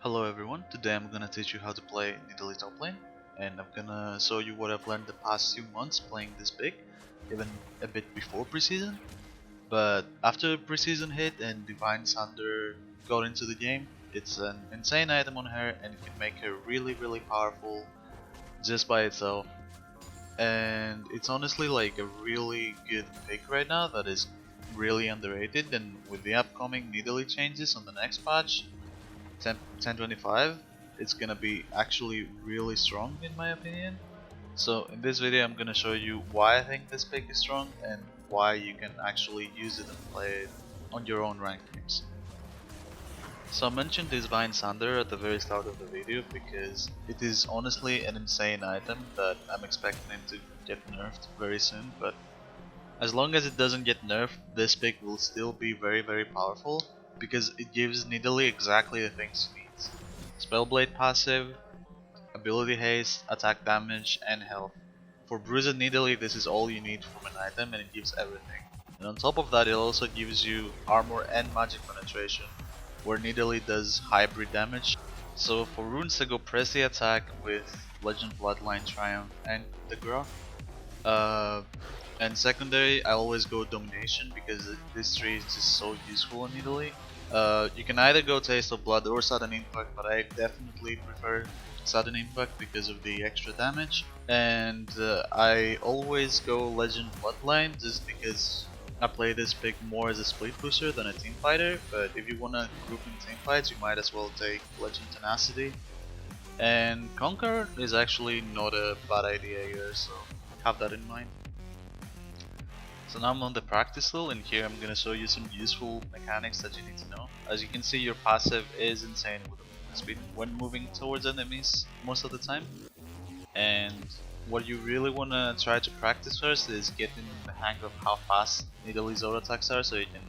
Hello everyone, today I'm gonna teach you how to play Nidalee top lane, and I'm gonna show you what I've learned the past few months playing this big, even a bit before preseason. But after preseason hit and Devine Sunderer got into the game, it's an insane item on her and it can make her really powerful just by itself. And it's honestly like a really good pick right now that is really underrated, and with the upcoming Nidalee changes on the next patch, 1025, it's gonna be actually really strong in my opinion. So in this video I'm gonna show you why I think this pick is strong and why you can actually use it and play it on your own ranked games. So I mentioned this Devine Sunderer at the very start of the video because it is honestly an insane item that I'm expecting it to get nerfed very soon, but as long as it doesn't get nerfed, this pick will still be very powerful because it gives Nidalee exactly the things she needs. Spellblade passive, ability haste, attack damage, and health. For bruiser Nidalee, this is all you need from an item and it gives everything. And on top of that, it also gives you armor and magic penetration, where Nidalee does hybrid damage. So for runes I go press the attack with Legend Bloodline Triumph and the Grok. And secondary, I always go Domination because this tree is just so useful in Italy. You can either go Taste of Blood or Sudden Impact, but I definitely prefer Sudden Impact because of the extra damage. And I always go Legend Bloodline just because I play this pick more as a split pusher than a team fighter, but if you wanna group in team fights, you might as well take Legend Tenacity. And Conquer is actually not a bad idea here, so have that in mind. So now I'm on the practice tool, and here I'm gonna show you some useful mechanics that you need to know. As you can see, your passive is insane with the movement speed when moving towards enemies most of the time. And what you really wanna try to practice first is getting the hang of how fast Nidalee's auto attacks are, so you can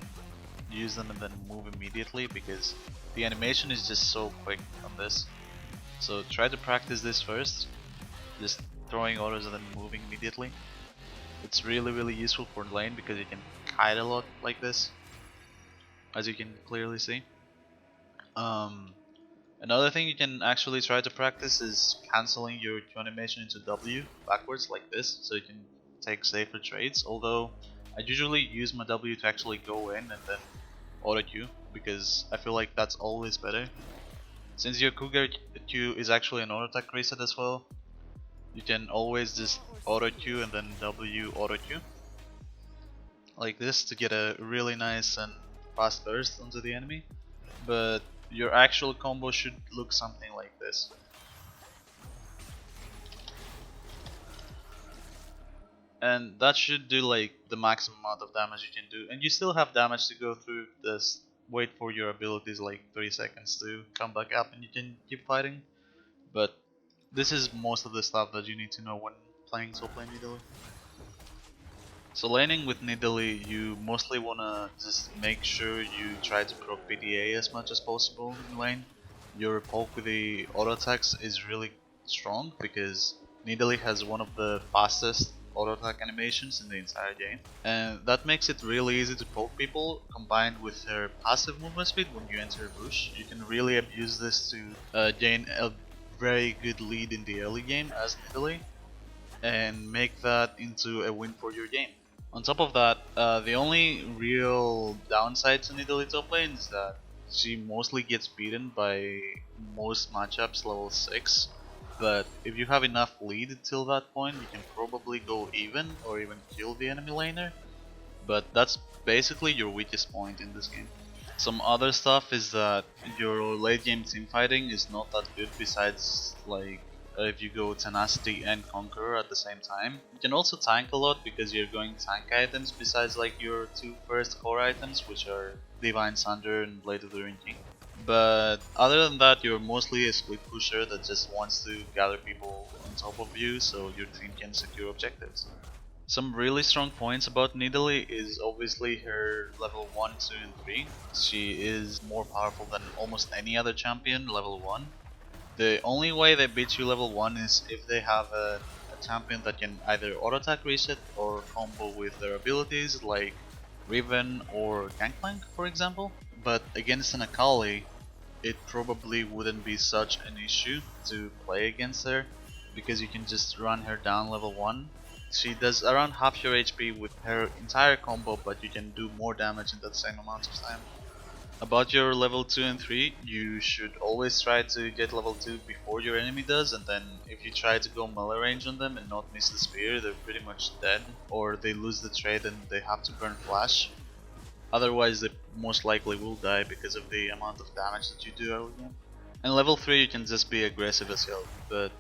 use them and then move immediately, because the animation is just so quick on this. So try to practice this first, just throwing autos and then moving immediately. It's really useful for lane because you can kite a lot like this, as you can clearly see. Another thing you can actually try to practice is cancelling your Q animation into W backwards like this, so you can take safer trades. Although I usually use my W to actually go in and then auto Q, because I feel like that's always better. Since your Cougar Q is actually an auto attack reset as well, you can always just auto Q and then W auto Q like this to get a really nice and fast burst onto the enemy. But your actual combo should look something like this. And that should do like the maximum amount of damage you can do, and you still have damage to go through. This wait for your abilities like 3 seconds to come back up and you can keep fighting. But this is most of the stuff that you need to know when playing top lane Nidalee. So laning with Nidalee, you mostly wanna just make sure you try to proc PDA as much as possible in lane. Your poke with the auto attacks is really strong because Nidalee has one of the fastest auto attack animations in the entire game, and that makes it really easy to poke people. Combined with her passive movement speed when you enter a bush, you can really abuse this to gain a very good lead in the early game as Nidalee and make that into a win for your game. On top of that, the only real downside to Nidalee top lane is that she mostly gets beaten by most matchups level 6, but if you have enough lead till that point, you can probably go even or even kill the enemy laner, but that's basically your weakest point in this game. Some other stuff is that your late game team fighting is not that good, besides like if you go Tenacity and Conqueror at the same time. You can also tank a lot because you're going tank items besides like your two first core items, which are Devine Sunderer and Blade of the Ruined King. But other than that, you're mostly a split pusher that just wants to gather people on top of you so your team can secure objectives. Some really strong points about Nidalee is obviously her level 1, 2 and 3. She is more powerful than almost any other champion level 1. The only way they beat you level 1 is if they have a champion that can either auto attack reset or combo with their abilities like Riven or Gangplank for example. But against an Akali, it probably wouldn't be such an issue to play against her, because you can just run her down level 1. She does around half your HP with her entire combo, but you can do more damage in that same amount of time. About your level 2 and 3, you should always try to get level 2 before your enemy does, and then if you try to go melee range on them and not miss the spear, they're pretty much dead, or they lose the trade and they have to burn flash. Otherwise they most likely will die because of the amount of damage that you do early game. And level 3 you can just be aggressive as hell, but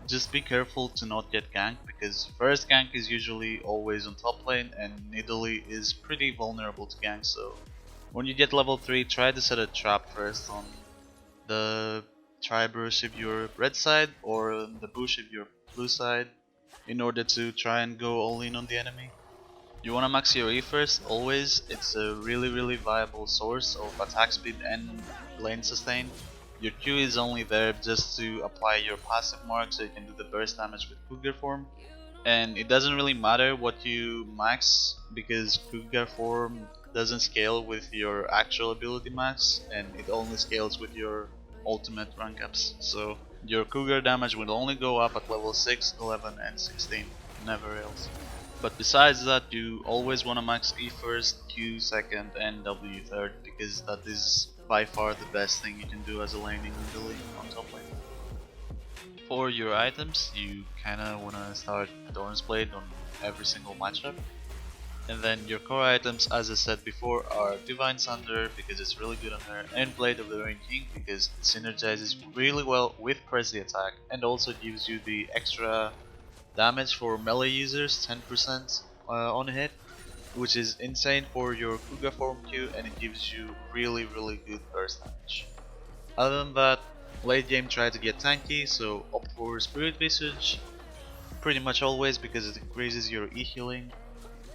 just be careful to not get ganked, because first gank is usually always on top lane and Nidalee is pretty vulnerable to gank, so when you get level 3 try to set a trap first on the tri-bush if you're red side or the bush if you're blue side, in order to try and go all in on the enemy. You wanna max your E first, always. It's a really viable source of attack speed and lane sustain. Your Q is only there just to apply your passive mark so you can do the burst damage with Cougar form. And it doesn't really matter what you max, because Cougar form doesn't scale with your actual ability max, and it only scales with your ultimate rank ups. So your Cougar damage will only go up at level 6, 11 and 16, never else. But besides that, you always want to max E first, Q second and W third, because that is by far the best thing you can do as a laning Nidalee on top lane. For your items, you kinda wanna start Thorn's Blade on every single matchup. And then your core items, as I said before, are Devine Sunderer because it's really good on her, and Blade of the Rain King because it synergizes really well with Prezi attack and also gives you the extra damage for melee users, 10% on hit, which is insane for your Cougar form Q, and it gives you really good burst damage. Other than that, late game try to get tanky, so opt for Spirit Visage pretty much always because it increases your E healing,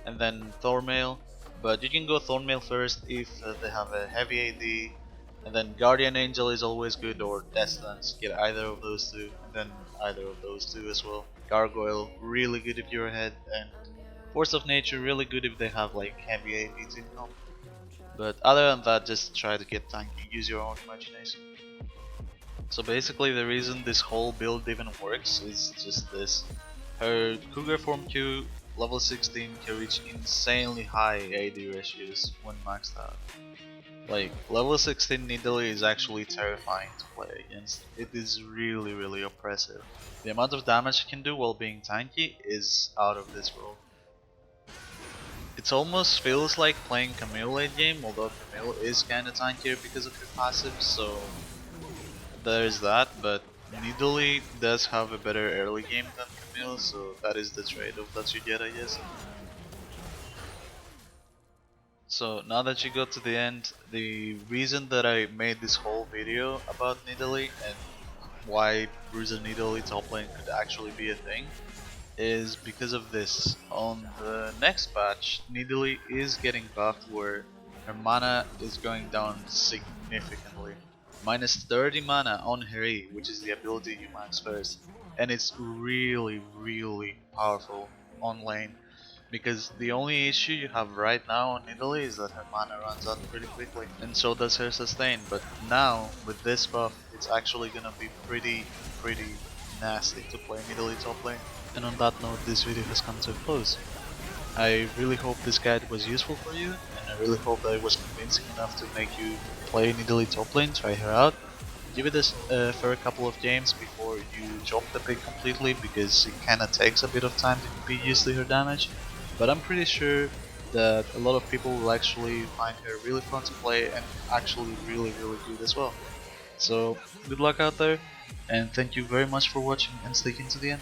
and then Thornmail, but you can go Thornmail first if they have a heavy AD, and then Guardian Angel is always good, or Death Dance, get either of those two, and then either of those two as well. Gargoyle, really good if you're ahead, and Force of Nature, really good if they have like heavy APs in comp. But other than that, just try to get tanky, use your own imagination. So basically the reason this whole build even works is just this. Her Cougar form Q, level 16, can reach insanely high AD ratios when maxed out. Like, level 16 Nidalee is actually terrifying to play against. It is really oppressive. The amount of damage it can do while being tanky is out of this world. It almost feels like playing Camille late game, although Camille is kinda tankier because of her passive, so there's that, but Nidalee does have a better early game than Camille, so that is the trade-off that you get, I guess. So now that you got to the end, the reason that I made this whole video about Nidalee and why bruiser Nidalee top lane could actually be a thing is because of this. On the next patch, Nidalee is getting buffed where her mana is going down significantly. Minus 30 mana on her E, which is the ability you max first, and it's really powerful on lane. Because the only issue you have right now on Nidalee is that her mana runs out pretty quickly, and so does her sustain, but now with this buff it's actually gonna be pretty nasty to play Nidalee top lane. And on that note, this video has come to a close. I really hope this guide was useful for you, and I really hope that it was convincing enough to make you play Nidalee top lane, try her out. Give it for a couple of games before you drop the pick completely, because it kinda takes a bit of time to be used to her damage. But I'm pretty sure that a lot of people will actually find her really fun to play and actually really good as well. So good luck out there, and thank you very much for watching and sticking to the end.